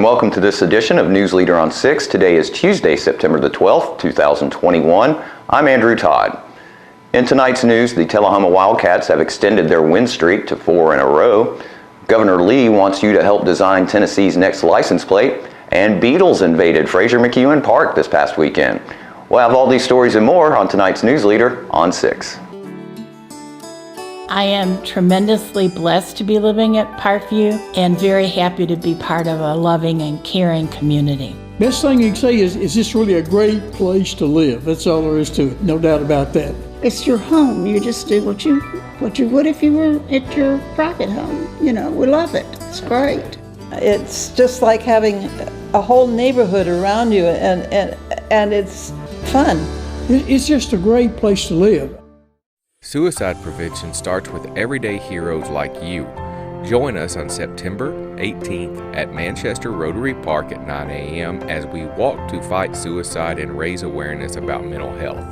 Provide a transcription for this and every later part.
and welcome to this edition of News Leader on 6. Today is Tuesday, September the 12th, 2021. I'm Andrew Todd. In tonight's news, the Tullahoma Wildcats have extended their win streak to 4 in a row. Governor Lee wants you to help design Tennessee's next license plate, and Beatles invaded Fraser McEwen Park this past weekend. We'll have all these stories and more on tonight's News Leader on 6. I am tremendously blessed to be living at Parkview and very happy to be part of a loving and caring community. Best thing you can say is this really a great place to live. That's all there is to it, no doubt about that. It's your home. You just do what you would if you were at your private home. You know, we love it. It's great. It's just like having a whole neighborhood around you, and it's fun. It's just a great place to live. Suicide prevention starts with everyday heroes like you. Join us on September 18th at Manchester Rotary Park at 9 a.m. as we walk to fight suicide and raise awareness about mental health.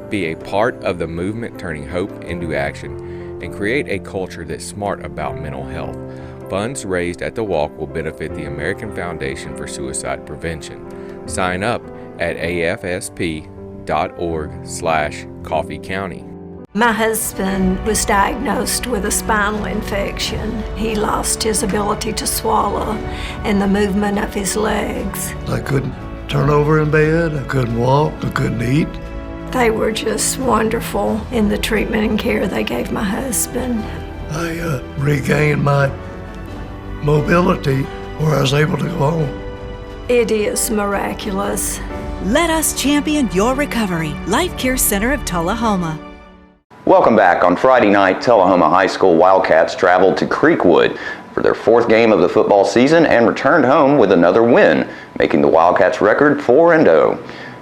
Be a part of the movement turning hope into action and create a culture that's smart about mental health. Funds raised at the walk will benefit the American Foundation for Suicide Prevention. Sign up at afsp.org/Coffee County. My husband was diagnosed with a spinal infection. He lost his ability to swallow and the movement of his legs. I couldn't turn over in bed, I couldn't walk, I couldn't eat. They were just wonderful in the treatment and care they gave my husband. I regained my mobility where I was able to go home. It is miraculous. Let us champion your recovery. Life Care Center of Tullahoma. Welcome back. On Friday night, Tullahoma High School Wildcats traveled to Creekwood for their fourth game of the football season and returned home with another win, making the Wildcats record 4-0.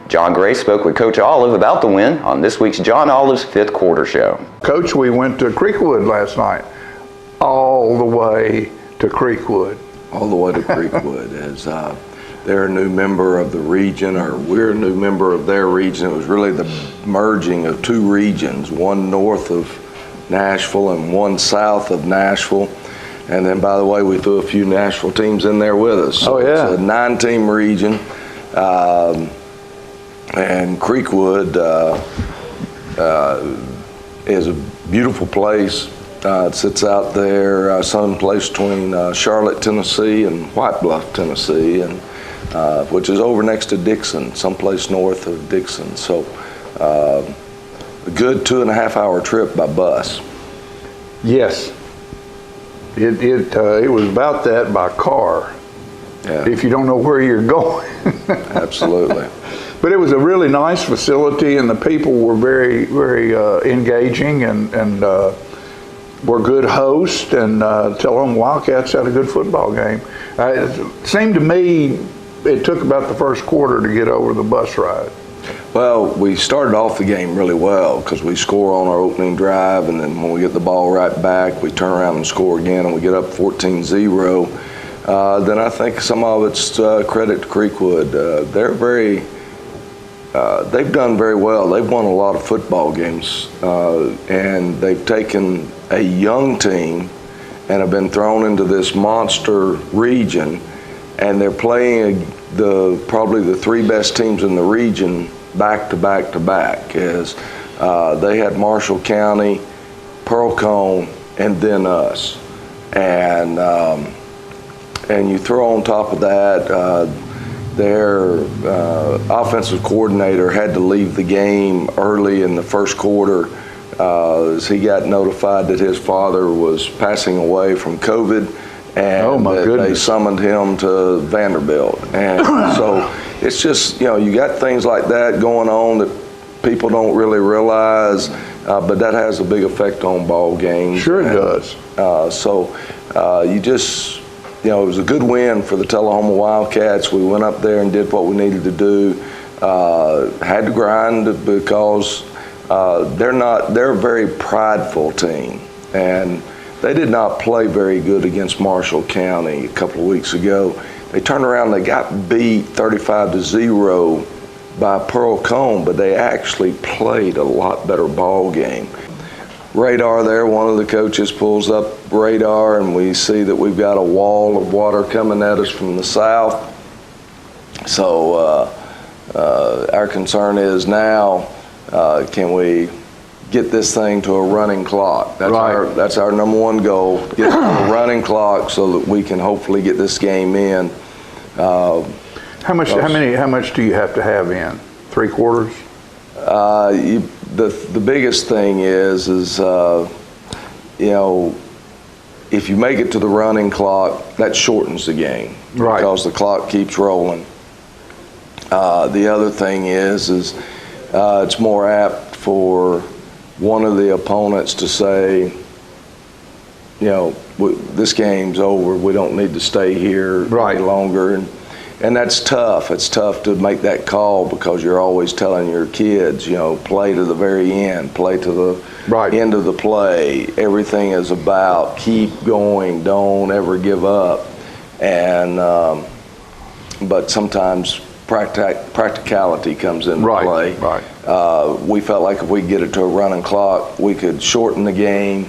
John Gray spoke with Coach Olive about the win on this week's John Olive's Fifth Quarter Show. Coach, we went to Creekwood last night, all the way to Creekwood. All the way to Creekwood as they're a new member of the region, or we're a new member of their region. It was really the merging of two regions, one north of Nashville and one south of Nashville. And then, by the way, we threw a few Nashville teams in there with us. So it's a 9-team region. And Creekwood is a beautiful place. It sits out there someplace between Charlotte, Tennessee and White Bluff, Tennessee, and which is over next to Dixon, someplace north of Dixon. So a good 2.5-hour trip by bus. Yes. It was about that by car, if you don't know where you're going. Absolutely. But it was a really nice facility, and the people were very, very engaging and were good hosts, and Tullahoma Wildcats had a good football game. It seemed to me it took about the first quarter to get over the bus ride. Well, we started off the game really well because we score on our opening drive, and then when we get the ball right back, we turn around and score again, and we get up 14-0. Then I think some of it's credit to Creekwood. They've done very well. They've won a lot of football games, and they've taken a young team and have been thrown into this monster region, and they're playing probably the three best teams in the region back to back to back. As they had Marshall County, Pearl-Cohn, and then us, and you throw on top of that. Their offensive coordinator had to leave the game early in the first quarter as he got notified that his father was passing away from COVID, and they summoned him to Vanderbilt. And so it's just, you got things like that going on that people don't really realize, but that has a big effect on ball games. Sure it does. It was a good win for the Tullahoma Wildcats. We went up there and did what we needed to do. Had to grind because they're a very prideful team, and they did not play very good against Marshall County a couple of weeks ago. They turned around, they got beat 35-0 by Pearl-Cohn, but they actually played a lot better ball game. radar there. One of the coaches pulls up radar, and we see that we've got a wall of water coming at us from the south. So our concern is now, can we get this thing to a running clock? That's our number one goal, get it to a running clock so that we can hopefully get this game in. How much do you have to have in? 3/4? The biggest thing is if you make it to the running clock, that shortens the game, right? Because the clock keeps rolling. The other thing is it's more apt for one of the opponents to say, this game's over. We don't need to stay here any longer. And that's tough. It's tough to make that call because you're always telling your kids, play to the very end, play to the end of the play. Everything is about keep going, don't ever give up. And but sometimes practicality comes into play. We felt like if we get it to a running clock, we could shorten the game.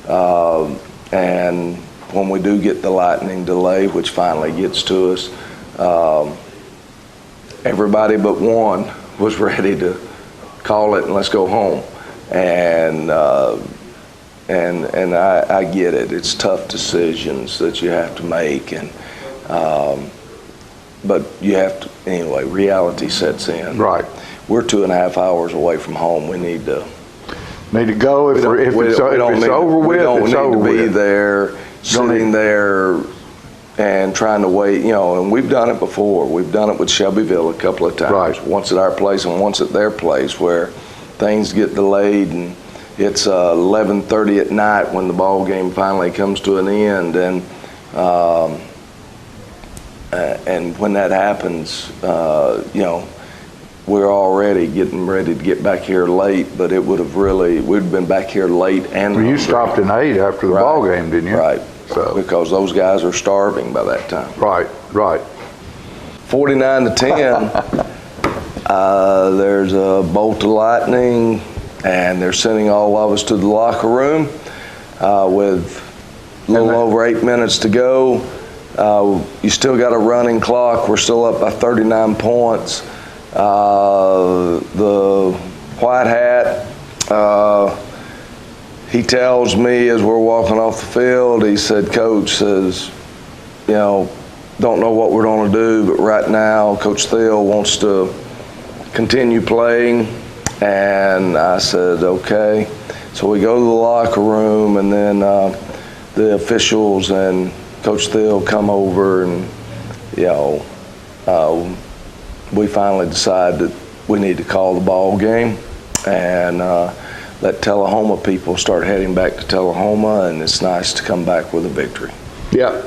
And when we do get the lightning delay, which finally gets to us, everybody but one was ready to call it and let's go home. And I get it. It's tough decisions that you have to make, and but you have to anyway. Reality sets in. Right. We're 2.5 hours away from home. We need to go. If it's over with, we don't it's need over to be with. there, sitting there, and trying to wait. And we've done it before. We've done it with Shelbyville a couple of times. Once at our place and once at their place, where things get delayed and it's 11:30 at night when the ball game finally comes to an end, and when that happens, we're already getting ready to get back here late, but it would have we'd been back here late and you stopped at 8 after the ball game, didn't you? Right. So because those guys are starving by that time. Right. 49-10. There's a bolt of lightning, and they're sending all of us to the locker room with a little over 8 minutes to go. You still got a running clock. We're still up by 39 points. The white hat, he tells me as we're walking off the field, he said, Coach says, don't know what we're going to do, but right now Coach Thiel wants to continue playing. And I said, okay. So we go to the locker room, and then the officials and Coach Thiel come over, and we finally decide that we need to call the ball game and let Tullahoma people start heading back to Tullahoma, and it's nice to come back with a victory. Yeah,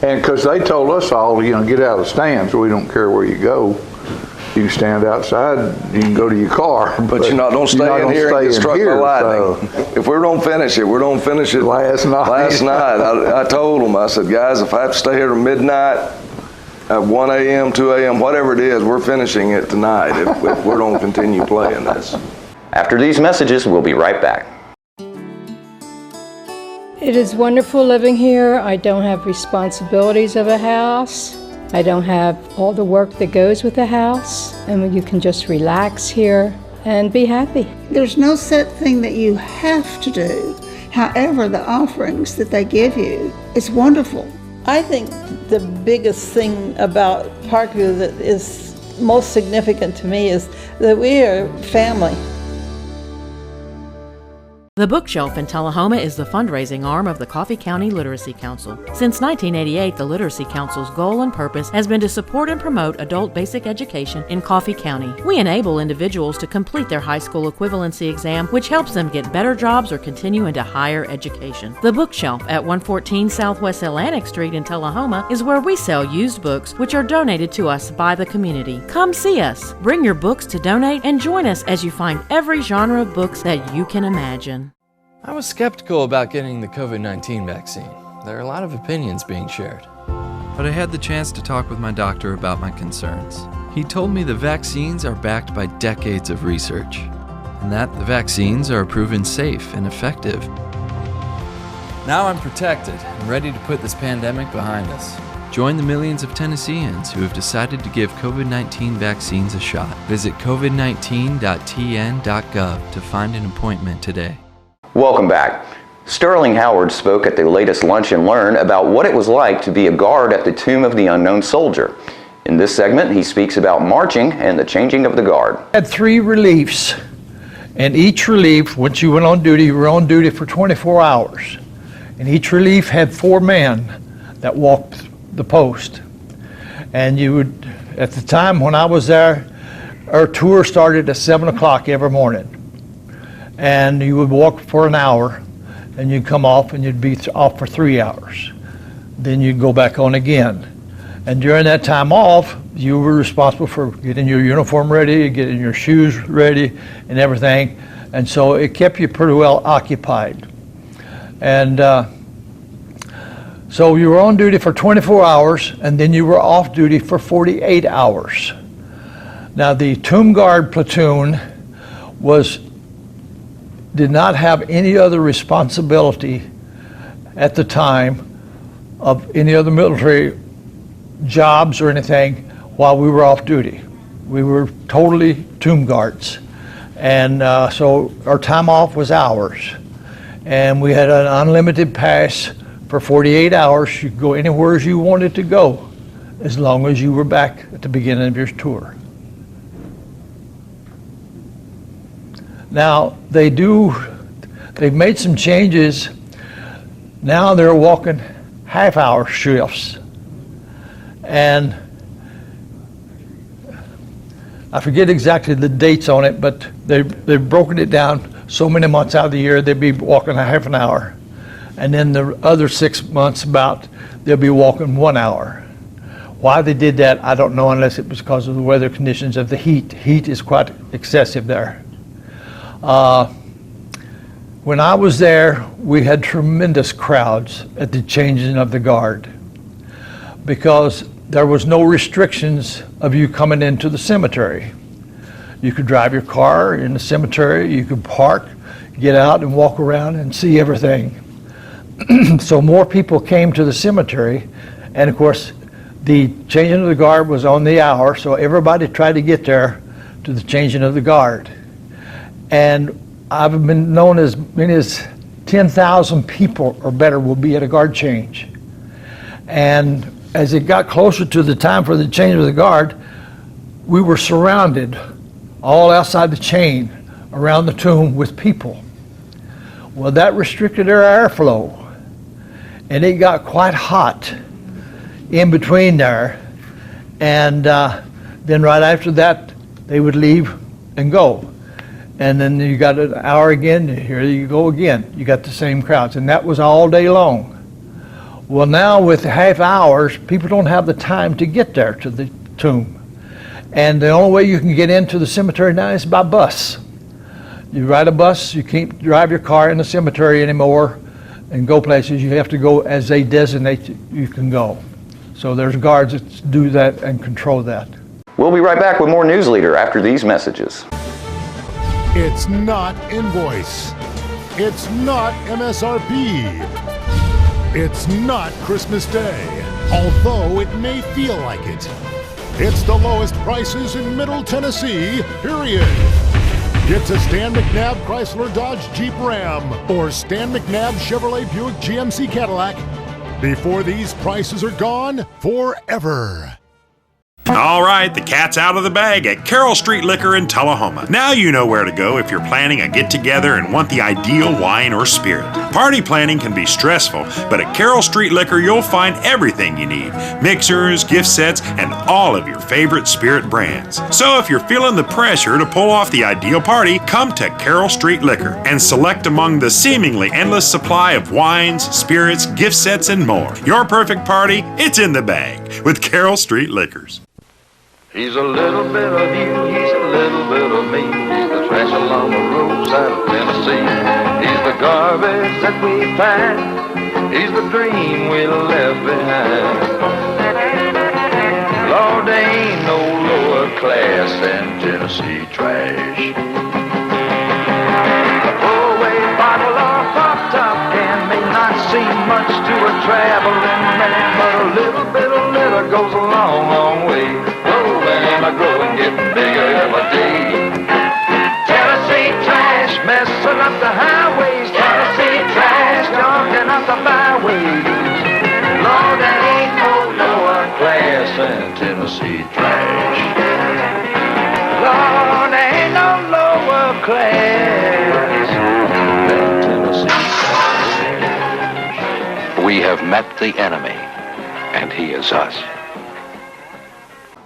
and because they told us all, get out of the stands. We don't care where you go. You can stand outside. You can go to your car. But don't stay in here and get struck by lightning. So. If we're going to finish it, we're going to finish it. Last night, I told them, I said, guys, if I have to stay here till midnight, at 1 a.m., 2 a.m., whatever it is, we're finishing it tonight if we're going to continue playing this. After these messages, we'll be right back. It is wonderful living here. I don't have responsibilities of a house. I don't have all the work that goes with a house. And you can just relax here and be happy. There's no set thing that you have to do. However, the offerings that they give you, it's wonderful. I think the biggest thing about Parkview that is most significant to me is that we are family. The Bookshelf in Tullahoma is the fundraising arm of the Coffee County Literacy Council. Since 1988, the Literacy Council's goal and purpose has been to support and promote adult basic education in Coffee County. We enable individuals to complete their high school equivalency exam, which helps them get better jobs or continue into higher education. The Bookshelf at 114 Southwest Atlantic Street in Tullahoma is where we sell used books, which are donated to us by the community. Come see us, bring your books to donate, and join us as you find every genre of books that you can imagine. I was skeptical about getting the COVID-19 vaccine. There are a lot of opinions being shared. But I had the chance to talk with my doctor about my concerns. He told me the vaccines are backed by decades of research. and that the vaccines are proven safe and effective. Now I'm protected and ready to put this pandemic behind us. Join the millions of Tennesseans who have decided to give COVID-19 vaccines a shot. Visit covid19.tn.gov to find an appointment today. Welcome back. Sterling Howard spoke at the latest Lunch and Learn about what it was like to be a guard at the Tomb of the Unknown Soldier. In this segment, he speaks about marching and the changing of the guard. Had 3 reliefs, and each relief, once you went on duty, you were on duty for 24 hours. And each relief had 4 men that walked the post. And you would, at the time when I was there, our tour started at 7 o'clock every morning. And you would walk for an hour, and you'd come off and you'd be off for 3 hours. Then you'd go back on again. And during that time off, you were responsible for getting your uniform ready, getting your shoes ready, and everything. And so it kept you pretty well occupied. And so you were on duty for 24 hours, and then you were off duty for 48 hours. Now the Tomb Guard platoon did not have any other responsibility at the time of any other military jobs or anything while we were off duty. We were totally Tomb Guards. And so our time off was ours. And we had an unlimited pass for 48 hours. You could go anywhere you wanted to go as long as you were back at the beginning of your tour. Now they've made some changes. Now they're walking half-hour shifts. And I forget exactly the dates on it, but they've broken it down so many months out of the year they'd be walking a half an hour. And then the other 6 months they'll be walking 1 hour. Why they did that, I don't know, unless it was because of the weather conditions of the heat. Heat is quite excessive there. When I was there, we had tremendous crowds at the changing of the guard because there was no restrictions of you coming into the cemetery. You could drive your car in the cemetery, you could park, get out and walk around and see everything. So more people came to the cemetery, and of course the changing of the guard was on the hour, so everybody tried to get there to the changing of the guard. And I've been known as many as 10,000 people or better will be at a guard change. And as it got closer to the time for the change of the guard, we were surrounded all outside the chain around the tomb with people. Well, that restricted our airflow, and it got quite hot in between there. And then right after that, they would leave and go. And then you got an hour again, here you go again. You got the same crowds, and that was all day long. Well, now with half hours, people don't have the time to get there to the tomb. And the only way you can get into the cemetery now is by bus. You ride a bus, you can't drive your car in the cemetery anymore and go places. You have to go as they designate you can go. So there's guards that do that and control that. We'll be right back with more News Leader after these messages. It's not invoice. It's not MSRP. It's not Christmas Day, although it may feel like it. It's the lowest prices in Middle Tennessee, period. Get to Stan McNabb Chrysler Dodge Jeep Ram or Stan McNabb Chevrolet Buick GMC Cadillac before these prices are gone forever. All right, the cat's out of the bag at Carroll Street Liquor in Tullahoma. Now you know where to go if you're planning a get-together and want the ideal wine or spirit. Party planning can be stressful, but at Carroll Street Liquor you'll find everything you need. Mixers, gift sets, and all of your favorite spirit brands. So if you're feeling the pressure to pull off the ideal party, come to Carroll Street Liquor and select among the seemingly endless supply of wines, spirits, gift sets, and more. Your perfect party, it's in the bag with Carroll Street Liquors. He's a little bit of you, he's a little bit of me. He's the trash along the roadside of Tennessee. He's the garbage that we find. He's the dream we left behind. Lord, there ain't no lower class than Tennessee trash. traveling man, but a little bit of litter goes a long, long way. Growing and growing, getting bigger every day. Tennessee trash messing up the highways. Tennessee trash junking up the byways. Lord, there ain't no lower class than Tennessee trash. Lord, there ain't no lower class than Tennessee trash. We have met the enemy, and he is us.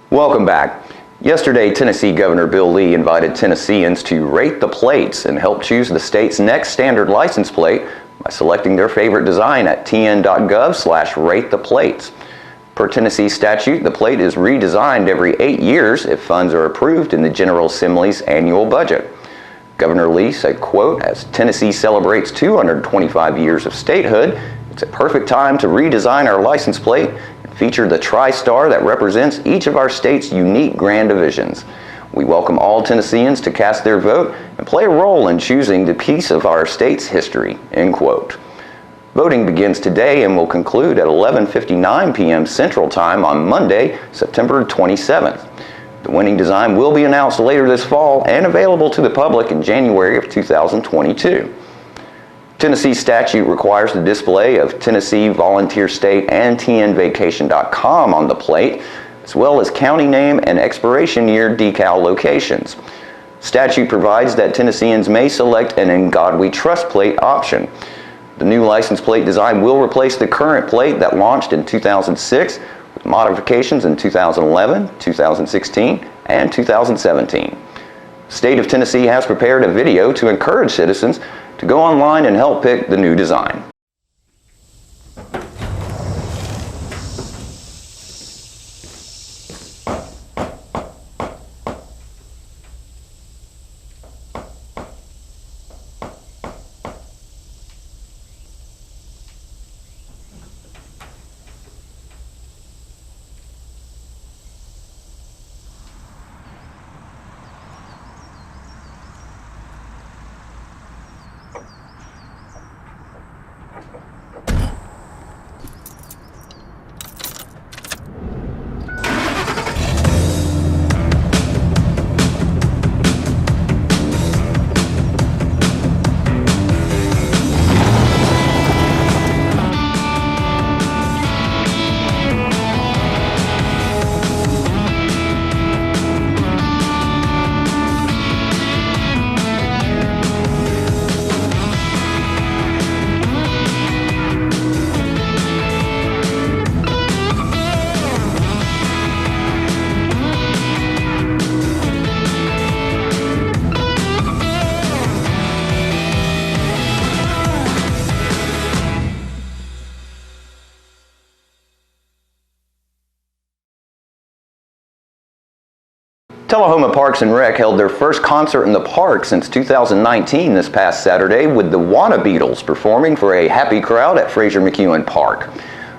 Welcome back. Yesterday, Tennessee Governor Bill Lee invited Tennesseans to rate the plates and help choose the state's next standard license plate by selecting their favorite design at tn.gov/ratetheplates. Per Tennessee statute, the plate is redesigned every 8 years if funds are approved in the General Assembly's annual budget. Governor Lee said, quote, "As Tennessee celebrates 225 years of statehood, it's a perfect time to redesign our license plate and feature the tri-star that represents each of our state's unique grand divisions. We welcome all Tennesseans to cast their vote and play a role in choosing the piece of our state's history," end quote. Voting begins today and will conclude at 11:59 p.m. Central Time on Monday, September 27th. The winning design will be announced later this fall and available to the public in January of 2022. Tennessee statute requires the display of Tennessee Volunteer State and tnvacation.com on the plate, as well as county name and expiration year decal locations. Statute provides that Tennesseans may select an "In God We Trust" plate option. The new license plate design will replace the current plate that launched in 2006 with modifications in 2011, 2016, and 2017. The state of Tennessee has prepared a video to encourage citizens to go online and help pick the new design. Tullahoma Parks and Rec held their first concert in the park since 2019 this past Saturday with the Wanna Beatles performing for a happy crowd at Fraser McEwen Park.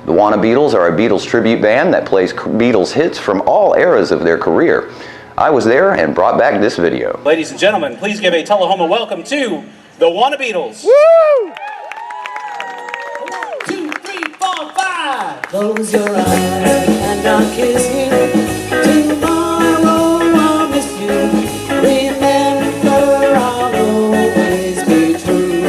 The Wanna Beatles are a Beatles tribute band that plays Beatles hits from all eras of their career. I was there and brought back this video. Ladies and gentlemen, please give a Tullahoma welcome to the Wanna Beatles. Woo! 1, 2, 3, 4, 5. Close your eyes and I'll kiss you. Tomorrow I'll miss you. Remember, I'll always be true.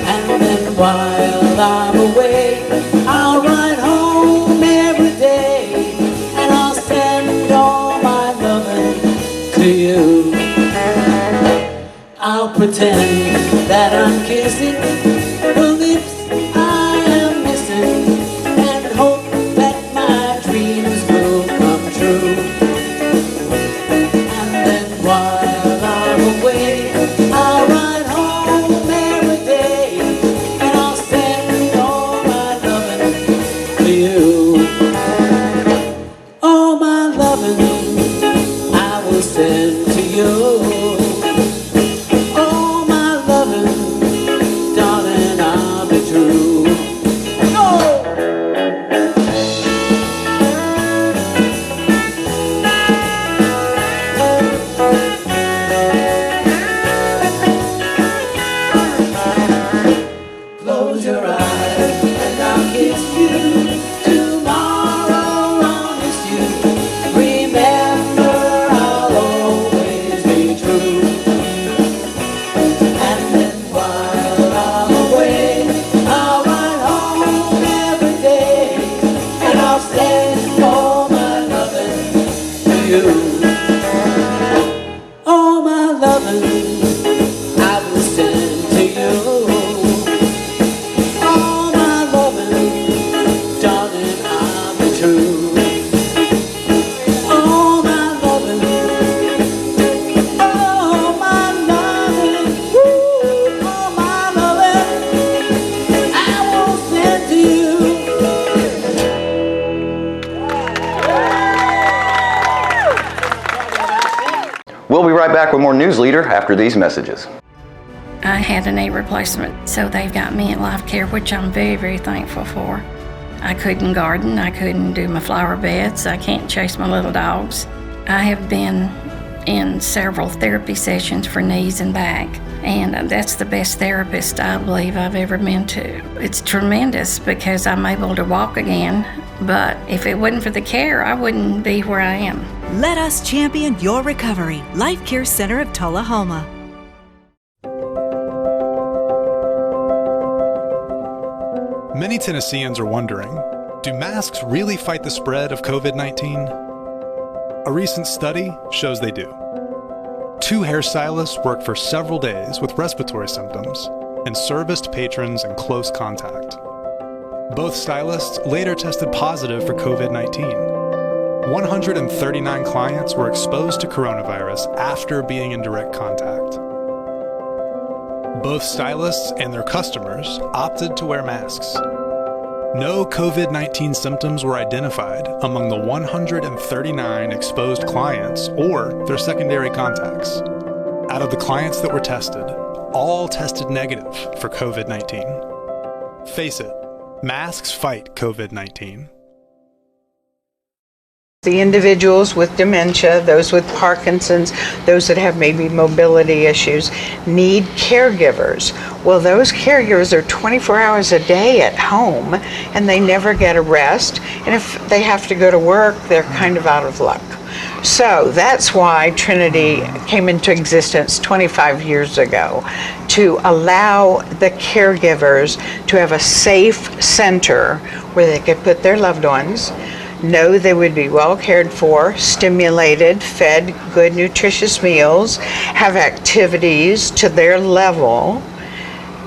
And then while I'm away, I'll ride home every day, and I'll send all my loving to you. I'll pretend that I'm kissing the lips I am missing, and hope that my dreams will come true. And then while I'm away, I'll ride home every day, and I'll send all my loving to you. All my loving I will send to you. All my loving, darling. right back with more News Leader after these messages. I had a knee replacement, so they've got me at Life Care, which I'm very, very thankful for. I couldn't garden, I couldn't do my flower beds, I can't chase my little dogs. I have been in several therapy sessions for knees and back, and that's the best therapist I believe I've ever been to. It's tremendous because I'm able to walk again, but if it wasn't for the care, I wouldn't be where I am. Let us champion your recovery. Life Care Center of Tullahoma. Many Tennesseans are wondering, do masks really fight the spread of COVID-19? A recent study shows they do. 2 hairstylists worked for several days with respiratory symptoms and serviced patrons in close contact. Both stylists later tested positive for COVID-19. 139 clients were exposed to coronavirus after being in direct contact. Both stylists and their customers opted to wear masks. No COVID-19 symptoms were identified among the 139 exposed clients or their secondary contacts. Out of the clients that were tested, all tested negative for COVID-19. Face it, masks fight COVID-19. The individuals with dementia, those with Parkinson's, those that have maybe mobility issues, need caregivers. Well, those caregivers are 24 hours a day at home, and they never get a rest. And if they have to go to work, they're kind of out of luck. So that's why Trinity came into existence 25 years ago, to allow the caregivers to have a safe center where they could put their loved ones, know they would be well cared for, stimulated, fed good nutritious meals, have activities to their level,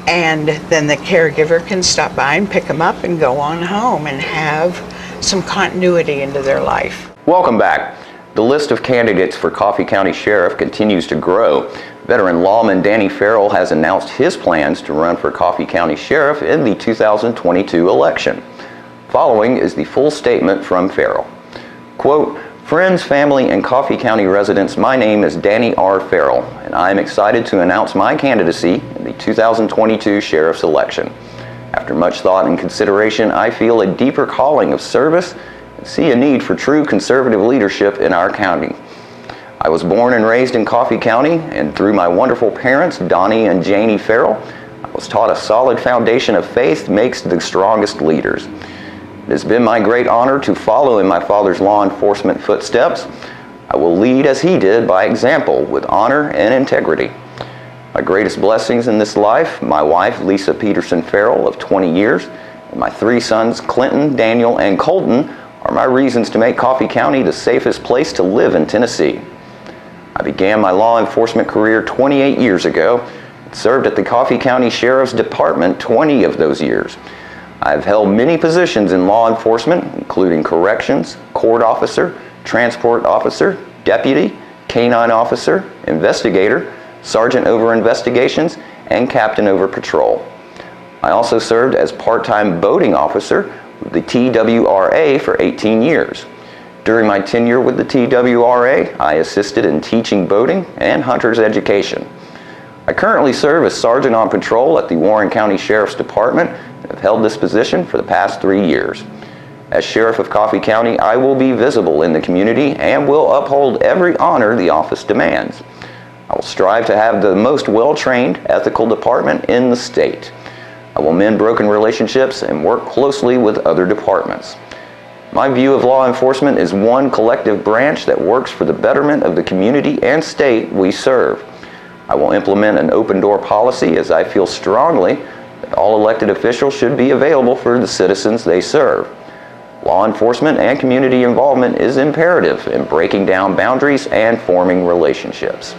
and then the caregiver can stop by and pick them up and go on home and have some continuity into their life. Welcome back. The list of candidates for Coffee County Sheriff continues to grow. Veteran lawman Danny Farrell has announced his plans to run for Coffee County Sheriff in the 2022 election. Following is the full statement from Farrell. Quote, "Friends, family, and Coffee County residents, my name is Danny R. Farrell, and I am excited to announce my candidacy in the 2022 Sheriff's election. After much thought and consideration, I feel a deeper calling of service and see a need for true conservative leadership in our county. I was born and raised in Coffee County, and through my wonderful parents, Donnie and Janie Farrell, I was taught a solid foundation of faith makes the strongest leaders. It has been my great honor to follow in my father's law enforcement footsteps. I will lead as he did by example with honor and integrity. My greatest blessings in this life, my wife Lisa Peterson Farrell of 20 years, and my 3 sons Clinton, Daniel, and Colton are my reasons to make Coffee County the safest place to live in Tennessee. I began my law enforcement career 28 years ago and served at the Coffee County Sheriff's Department 20 of those years. I have held many positions in law enforcement, including corrections, court officer, transport officer, deputy, canine officer, investigator, sergeant over investigations, and captain over patrol. I also served as part-time boating officer with the TWRA for 18 years. During my tenure with the TWRA, I assisted in teaching boating and hunter's education. I currently serve as sergeant on patrol at the Warren County Sheriff's Department and have held this position for the past 3 years. As Sheriff of Coffee County, I will be visible in the community and will uphold every honor the office demands. I will strive to have the most well-trained, ethical department in the state. I will mend broken relationships and work closely with other departments. My view of law enforcement is one collective branch that works for the betterment of the community and state we serve. I will implement an open-door policy as I feel strongly that all elected officials should be available for the citizens they serve. Law enforcement and community involvement is imperative in breaking down boundaries and forming relationships.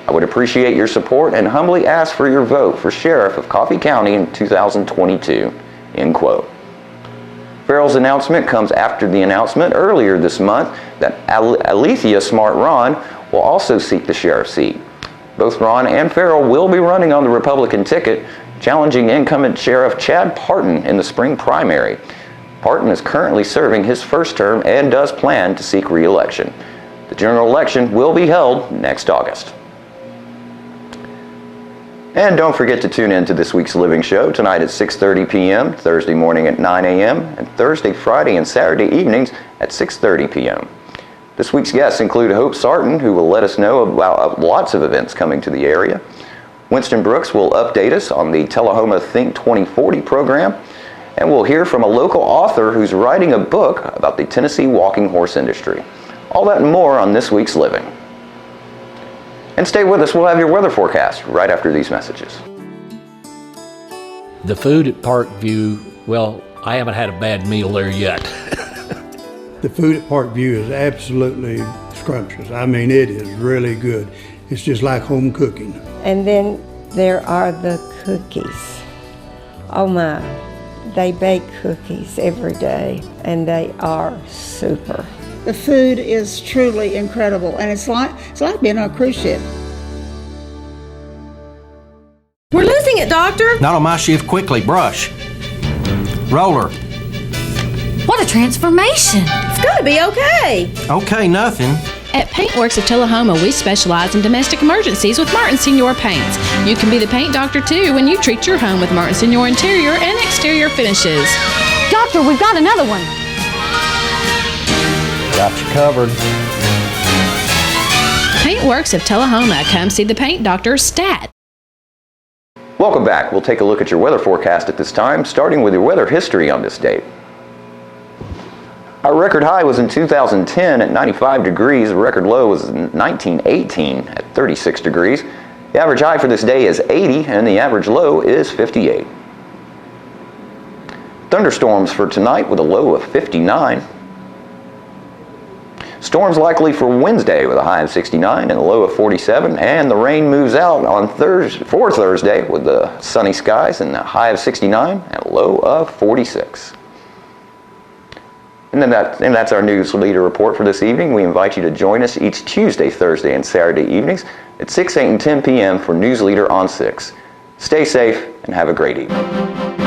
I would appreciate your support and humbly ask for your vote for Sheriff of Coffee County in 2022." End quote. Farrell's announcement comes after the announcement earlier this month that Alethea Smart Ron will also seek the sheriff's seat. Both Ron and Farrell will be running on the Republican ticket, challenging incumbent Sheriff Chad Parton in the spring primary. Parton is currently serving his first term and does plan to seek re-election. The general election will be held next August. And don't forget to tune in to this week's Living Show tonight at 6:30 p.m., Thursday morning at 9 a.m., and Thursday, Friday, and Saturday evenings at 6:30 p.m. This week's guests include Hope Sarton, who will let us know about lots of events coming to the area. Winston Brooks will update us on the Tullahoma Think 2040 program, and we'll hear from a local author who's writing a book about the Tennessee walking horse industry. All that and more on this week's Living. And stay with us, we'll have your weather forecast right after these messages. The food at Parkview, well, I haven't had a bad meal there yet. The food at Parkview is absolutely scrumptious. I mean, it is really good. It's just like home cooking. And then there are the cookies. Oh my, they bake cookies every day and they are super. The food is truly incredible, and it's like being on a cruise ship. We're losing it, Doctor. Not on my shift. Quickly, brush. Roller. What a transformation. It's gonna be okay. Okay, nothing. At Paintworks of Tullahoma, we specialize in domestic emergencies with Martin Senior Paints. You can be the paint doctor too when you treat your home with Martin Senior interior and exterior finishes. Doctor, we've got another one. Got you covered. Paintworks of Tullahoma. Come see the paint doctor, Stat. Welcome back. We'll take a look at your weather forecast at this time, starting with your weather history on this date. Our record high was in 2010 at 95 degrees. The record low was in 1918 at 36 degrees. The average high for this day is 80 and the average low is 58. Thunderstorms for tonight with a low of 59. Storms likely for Wednesday with a high of 69 and a low of 47, and the rain moves out on Thursday with the sunny skies and a high of 69 and a low of 46. And that's our news leader report for this evening. We invite you to join us each Tuesday, Thursday, and Saturday evenings at 6, 8, and 10 p.m. for News Leader on 6. Stay safe and have a great evening.